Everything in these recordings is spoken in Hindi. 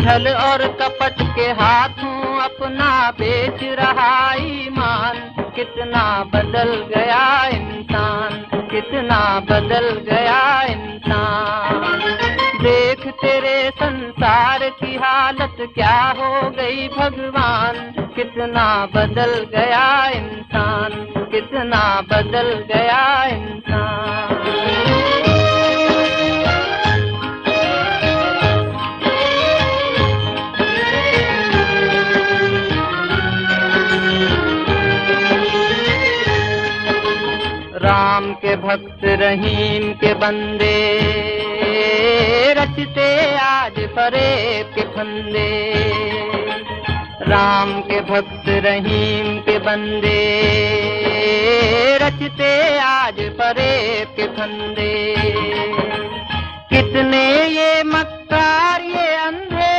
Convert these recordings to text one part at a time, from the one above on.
छल और कपट के हाथों अपना बेच रहा ईमान। कितना बदल गया इंसान, कितना बदल गया इंसान। देख तेरे संसार की हालत क्या हो गई भगवान। कितना बदल गया इंसान, कितना बदल गया इंसान। राम के भक्त रहीम के बंदे रचते आज फरेब के फंदे। राम के भक्त रहीम के बंदे रचते आज फरेब के फंदे। कितने ये मक्कार ये अंधे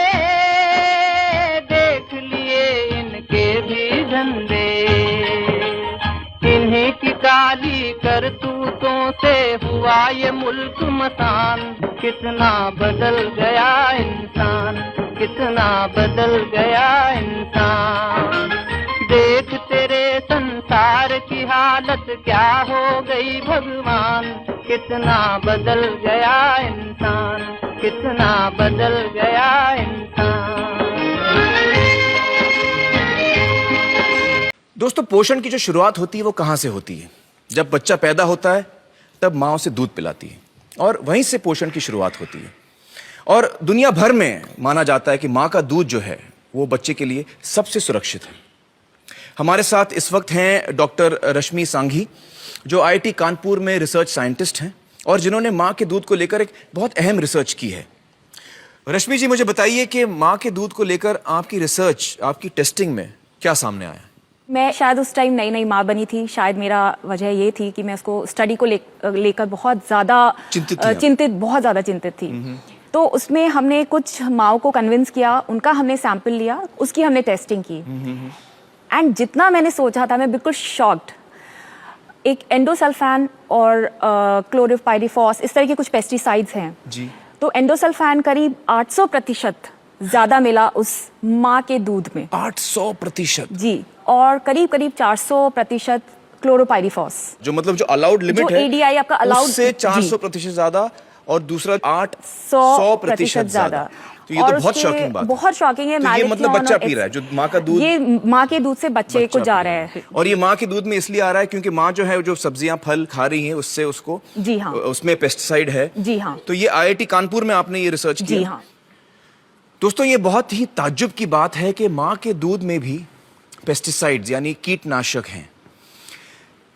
देख लिए इनके भी धंधे। इन्हीं की काली करतूतों से हुआ ये मुल्क मसान। कितना बदल गया इंसान, कितना बदल गया इंसान। देख तेरे संसार की हालत क्या हो गई भगवान। कितना बदल गया इंसान, कितना बदल गया इंसान। दोस्तों, पोषण की जो शुरुआत होती है वो कहाँ से होती है? जब बच्चा पैदा होता है तब माँ उसे दूध पिलाती है और वहीं से पोषण की शुरुआत होती है। और दुनिया भर में माना जाता है कि माँ का दूध जो है वो बच्चे के लिए सबसे सुरक्षित है। हमारे साथ इस वक्त हैं डॉक्टर रश्मि सांघी, जो IIT कानपुर में रिसर्च साइंटिस्ट हैं और जिन्होंने माँ के दूध को लेकर एक बहुत अहम रिसर्च की है। रश्मि जी, मुझे बताइए कि माँ के दूध को लेकर आपकी रिसर्च, आपकी टेस्टिंग में क्या सामने आया? मैं शायद उस टाइम नई नई माँ बनी थी। शायद मेरा वजह ये थी कि मैं उसको स्टडी को लेकर बहुत ज़्यादा बहुत ज़्यादा चिंतित थी। तो उसमें हमने कुछ माँओं को कन्विंस किया, उनका हमने सैंपल लिया, उसकी हमने टेस्टिंग की। एंड जितना मैंने सोचा था, मैं बिल्कुल शॉक्ड। एक एंडोसल्फान और क्लोरोपाइरीफॉस, इस तरह के कुछ पेस्टिसाइड्स हैं जी। तो एंडोसल्फान करीब 800% ज्यादा मिला उस माँ के दूध में। 800% जी। और करीब करीब 400% क्लोरोपाइरीफॉस, जो मतलब जो अलाउड लिमिट है, ADI आपका अलाउड उससे 400% ज्यादा और दूसरा 800% ज्यादा। तो ये तो बहुत शॉकिंग बात है। बहुत शॉकिंग है। तो ये मतलब बच्चा पी रहा है, जो माँ का दूध, ये माँ के दूध से बच्चे को जा रहा है। और ये माँ के दूध में इसलिए आ रहा है क्योंकि माँ जो है, जो सब्जियां फल खा रही है, उससे उसको, जी हाँ, उसमें पेस्टिसाइड है। जी हाँ। तो ये IIT कानपुर में आपने ये रिसर्च किया? जी हाँ। दोस्तों, ये बहुत ही ताज्जुब की बात है कि माँ के दूध में भी पेस्टिसाइड्स यानी कीटनाशक हैं।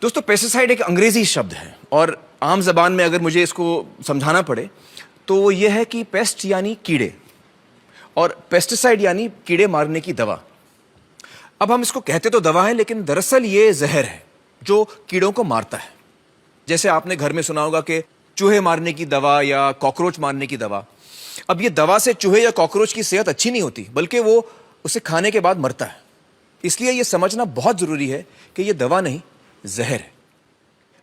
दोस्तों, पेस्टिसाइड एक अंग्रेजी शब्द है और आम जबान में अगर मुझे इसको समझाना पड़े तो वो ये है कि पेस्ट यानी कीड़े और पेस्टिसाइड यानी कीड़े मारने की दवा। अब हम इसको कहते तो दवा है, लेकिन दरअसल ये जहर है जो कीड़ों को मारता है। जैसे आपने घर में सुना होगा कि चूहे मारने की दवा या कॉकरोच मारने की दवा। अब ये दवा से चूहे या कॉकरोच की सेहत अच्छी नहीं होती, बल्कि वो उसे खाने के बाद मरता है। इसलिए ये समझना बहुत जरूरी है कि ये दवा नहीं, जहर है।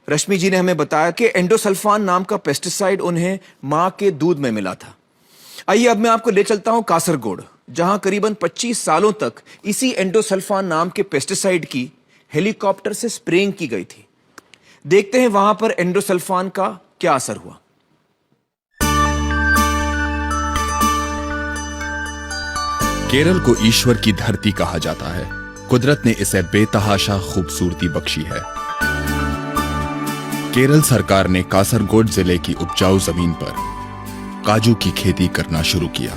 रश्मि जी ने हमें बताया कि एंडोसल्फान नाम का पेस्टिसाइड उन्हें मां के दूध में मिला था। आइए अब मैं आपको ले चलता हूं कासरगोड, जहां करीबन 25 सालों तक इसी एंडोसल्फान नाम के पेस्टिसाइड की हेलीकॉप्टर से स्प्रेइंग की गई थी। देखते हैं वहां पर एंडोसल्फान का क्या असर हुआ। केरल को ईश्वर की धरती कहा जाता है। कुदरत ने इसे बेतहाशा खूबसूरती बख्शी है। केरल सरकार ने कासरगोड जिले की उपजाऊ जमीन पर काजू की खेती करना शुरू किया।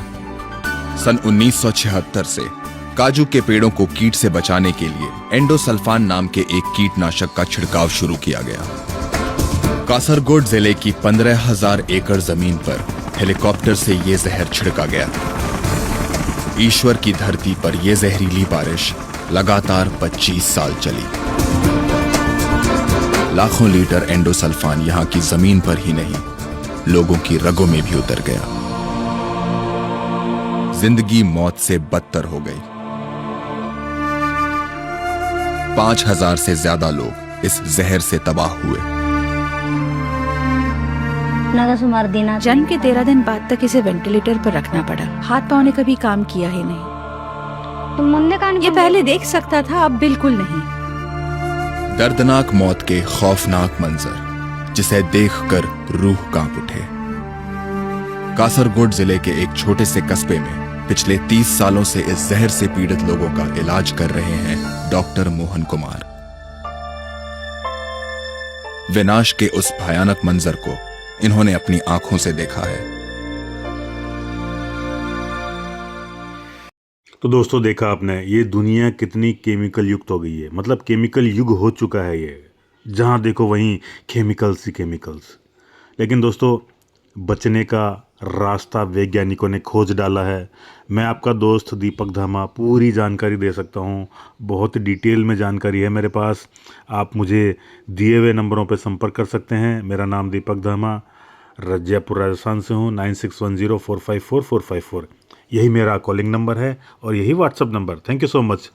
सन 1976 से काजू के पेड़ों को कीट से बचाने के लिए एंडोसल्फान नाम के एक कीटनाशक का छिड़काव शुरू किया गया। कासरगोड जिले की 15,000 एकड़ जमीन पर हेलीकॉप्टर से यह जहर छिड़का गया। ईश्वर की धरती पर यह जहरीली बारिश लगातार 25 साल चली। लाखों लीटर एंडोसल्फान यहां की जमीन पर ही नहीं, लोगों की रगों में भी उतर गया। जिंदगी मौत से बदतर हो गई। 5,000 से ज्यादा लोग इस जहर से तबाह हुए। अपना का सुमार देना। जन्म के 13 दिन बाद तक इसे वेंटिलेटर पर रखना पड़ा। हाथ पाँव ने कभी काम किया ही नहीं। तुम मुन्ने कान ये पहले देख सकता था, अब बिल्कुल नहीं। दर्दनाक मौत के खौफनाक मंजर जिसे देखकर रूह कांप उठे। कासरगोड जिले के एक छोटे से कस्बे में पिछले 30 सालों से इस जहर से पीड़ित लोगों का इलाज कर रहे हैं डॉक्टर मोहन कुमार। विनाश के उस भयानक मंजर को इन्होंने अपनी आंखों से देखा है। तो दोस्तों, देखा आपने, ये दुनिया कितनी केमिकल युक्त हो गई है। मतलब केमिकल युग हो चुका है ये, जहाँ देखो वहीं केमिकल्स ही केमिकल्स। लेकिन दोस्तों, बचने का रास्ता वैज्ञानिकों ने खोज डाला है। मैं आपका दोस्त दीपक धामा पूरी जानकारी दे सकता हूँ। बहुत डिटेल में जानकारी है मेरे पास। आप मुझे दिए हुए नंबरों पर संपर्क कर सकते हैं। मेरा नाम दीपक धामा, जयपुर राजस्थान से हूँ। 9610454454। यही मेरा कॉलिंग नंबर है और यही WhatsApp number. Thank you so much.